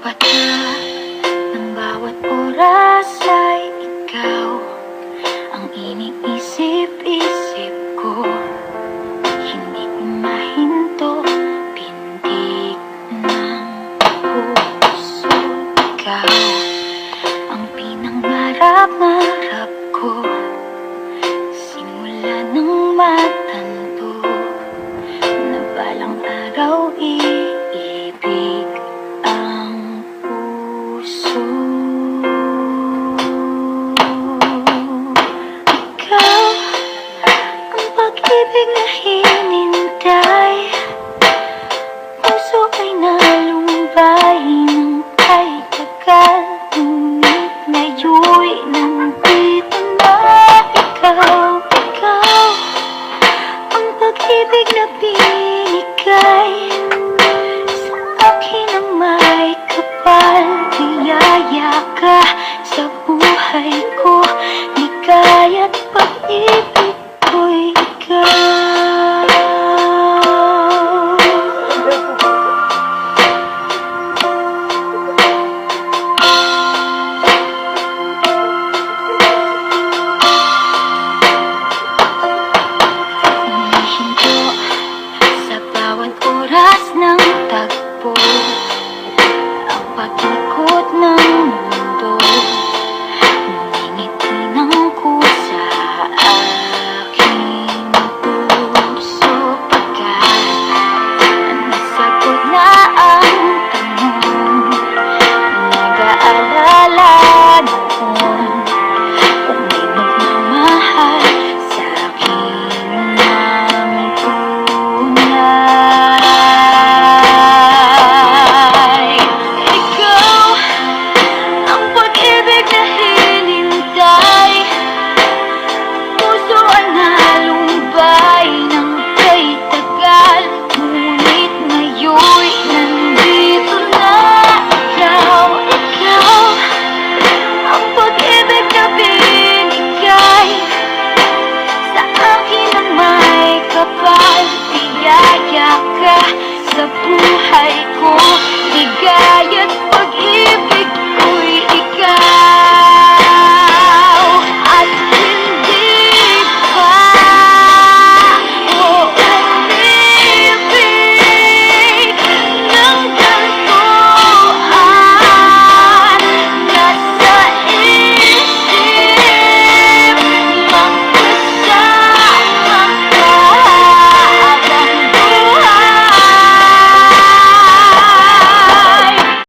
bata ng bawat oras ay ikaw ang iniisip-isip ko. Hindi ko mahinto, pintig ng puso. Ikaw ang pinangarap-ngarap ko, simula nang matanto na balang araw iibig ang puso. Ikaw ang pag-ibig na hinintay, puso ay nalumbay ng kay tagal, ngunit ngayon'y nandito na ikaw. Ikaw ang pag-ibig na binigay sa akin ang may kapal. Biyaya ka sa buhay ko, ligaya't pag-ibig ko'y ikaw. Humihinto sa bawat oras ng tagpo, ang pag-ikot ng mundo, ngumingiti ng kusa aking puso. Pagkat nasagot na ang tanong, nag-aalala noon kung may magmamahal sa akin ng tunay. Ikaw ang pag-ibig na hinintay, puso ay nalumbay ng kay tagal, ngunit ngayon'y nandito na ikaw. Ikaw ang pag-ibig na binigay sa akin ang may kapal. Biyaya ka sa buhay ko, ligaya't